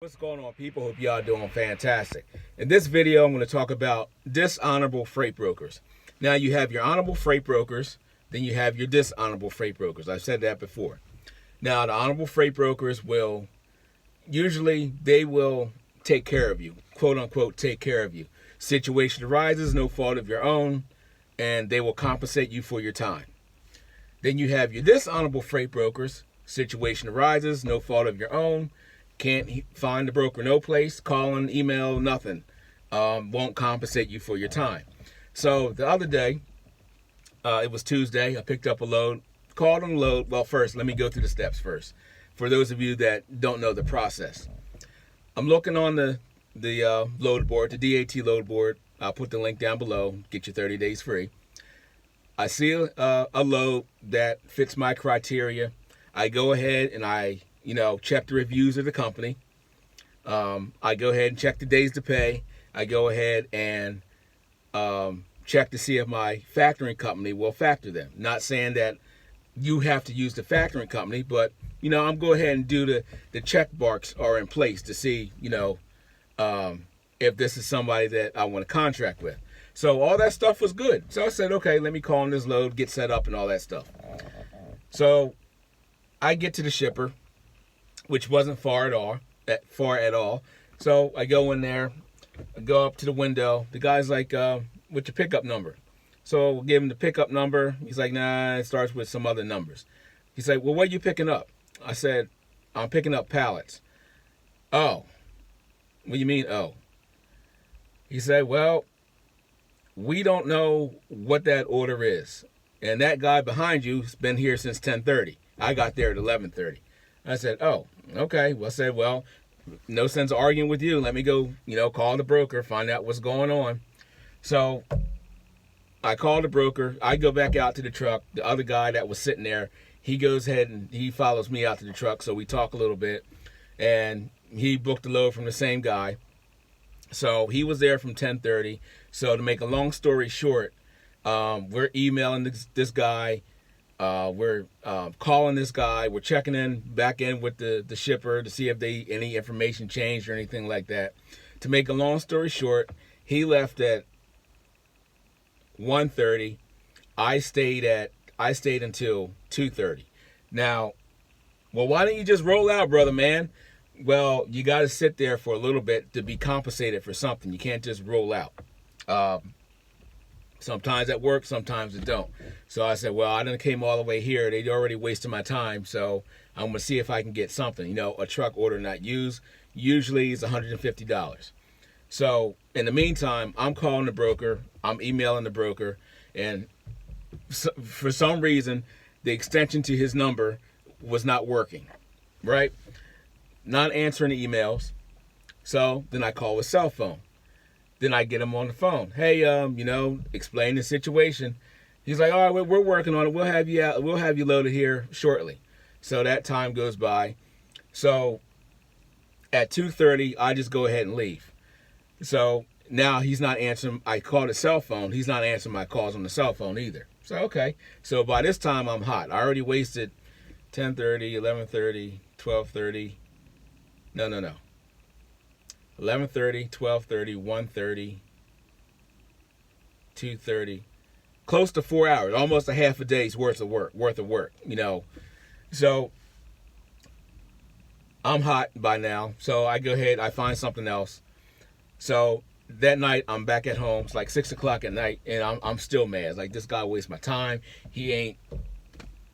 What's going on, people? Hope y'all doing fantastic. In this video, I'm going to talk about dishonorable freight brokers. Now, you have your honorable freight brokers, then you have your dishonorable freight brokers. I've said that before. Now, the honorable freight brokers will they will take care of you, quote unquote, take care of you. Situation arises, no fault of your own, and they will compensate you for your time. Then you have your dishonorable freight brokers. Situation arises, no fault of your own. Can't find the broker, no place, calling, email, nothing. Won't compensate you for your time. So the other day, it was Tuesday, I picked up a load, called on the load. Well, first, let me go through the steps first. For those of you that don't know the process. I'm looking on the load board, the DAT load board. I'll put the link down below, get you 30 days free. I see a load that fits my criteria. I go ahead and I check the reviews of the company. I go ahead and check the days to pay. I go ahead and check to see if my factoring company will factor them. Not saying that you have to use the factoring company, but I'm go ahead and do the check marks are in place to see if this is somebody that I want to contract with. So all that stuff was good. So I said, okay, let me call on this load, get set up and all that stuff. So I get to the shipper, which wasn't far at all. So I go in there, I go up to the window. The guy's like, what's your pickup number? So we'll give him the pickup number. He's like, nah, it starts with some other numbers. He's like, well, what are you picking up? I said, I'm picking up pallets. Oh, what do you mean, oh? He said, well, we don't know what that order is. And that guy behind you's been here since 10:30. I got there at 11:30. I said, oh, okay. Well, I said, well, no sense arguing with you. Let me go, call the broker, find out what's going on. So I called the broker. I go back out to the truck. The other guy that was sitting there, he goes ahead and he follows me out to the truck. So we talk a little bit. And he booked the load from the same guy. So he was there from 10:30. So to make a long story short, we're emailing this guy. We're calling this guy. We're checking back in with the shipper to see if any information changed or anything like that. To make a long story short, he left at 1:30. I stayed until 2:30. Now, well, why don't you just roll out, brother, man? Well, you got to sit there for a little bit to be compensated for something. You can't just roll out. Sometimes that works, sometimes it don't. So I said, well, I done came all the way here. They already wasted my time, so I'm going to see if I can get something. A truck order not used usually is $150. So in the meantime, I'm calling the broker. I'm emailing the broker. And for some reason, the extension to his number was not working, right? Not answering the emails. So then I call his cell phone. Then I get him on the phone. Hey, explain the situation. He's like, all right, we're working on it. We'll have you out. We'll have you loaded here shortly. So that time goes by. So at 2:30, I just go ahead and leave. So now he's not answering. I called his cell phone. He's not answering my calls on the cell phone either. So, okay. So by this time, I'm hot. I already wasted 10:30, 11:30, 12:30. No. 11:30, 12:30, 1:30, 2:30, close to 4 hours, almost a half a day's worth of work. So I'm hot by now. So I go ahead, I find something else. So that night I'm back at home. It's like 6:00 at night, and I'm still mad. It's like, this guy wastes my time. He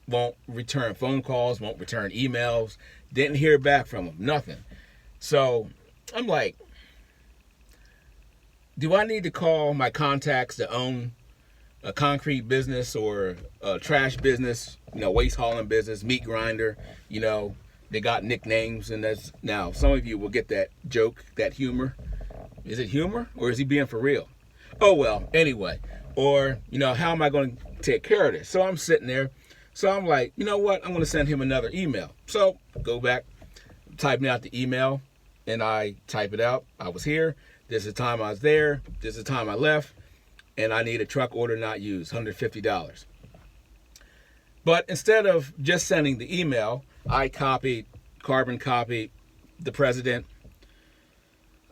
won't return phone calls, won't return emails. Didn't hear back from him, nothing. So I'm like, do I need to call my contacts that own a concrete business or a trash business, waste hauling business, meat grinder? They got nicknames, and that's, now some of you will get that joke, that humor. Is it humor or is he being for real? Oh, well, anyway. Or, how am I going to take care of this? So I'm sitting there. So I'm like, you know what? I'm going to send him another email. So go back, typing out the email. And I type it out. I was here. This is the time I was there. This is the time I left. And I need a truck order not used, $150. But instead of just sending the email, I carbon copied the president,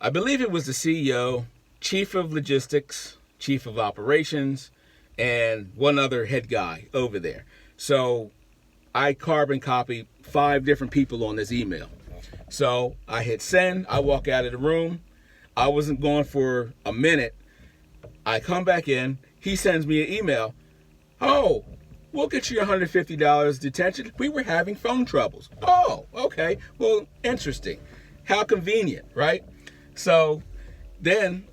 I believe it was the CEO, chief of logistics, chief of operations, and one other head guy over there. So I carbon copied 5 different people on this email. So I hit send. I walk out of the room. I wasn't gone for a minute. I come back in. He sends me an email. Oh, we'll get you $150 detention. We were having phone troubles. Oh, okay. Well, interesting. How convenient, right? So then,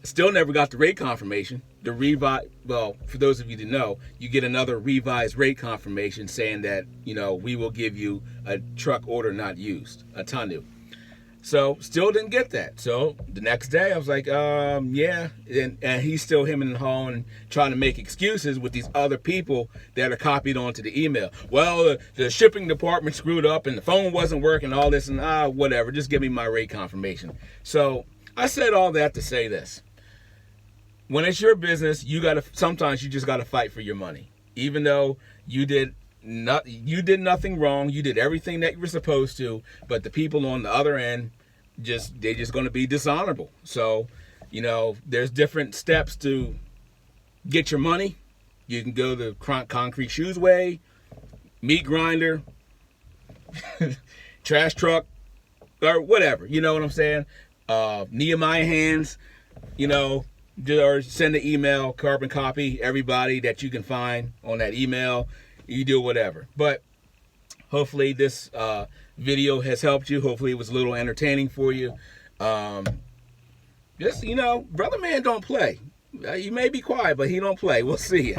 still never got the rate confirmation. The well, for those of you that know, you get another revised rate confirmation saying that, we will give you a truck order not used, a TANU. So still didn't get that. So the next day I was like, yeah. And he's still hemming and hawing, trying to make excuses with these other people that are copied onto the email. Well, the shipping department screwed up and the phone wasn't working, all this and whatever. Just give me my rate confirmation. So I said all that to say this. When it's your business, sometimes you just gotta fight for your money. Even though you did nothing wrong, you did everything that you were supposed to, but the people on the other end they're just gonna be dishonorable. So, there's different steps to get your money. You can go the Concrete Shoes way, meat grinder, trash truck, or whatever. You know what I'm saying? Nehemiah Hands, or send an email, carbon copy everybody that you can find on that email. You do whatever. But hopefully this video has helped you. Hopefully it was a little entertaining for you. Just, brother man don't play. He may be quiet, but he don't play. We'll see ya.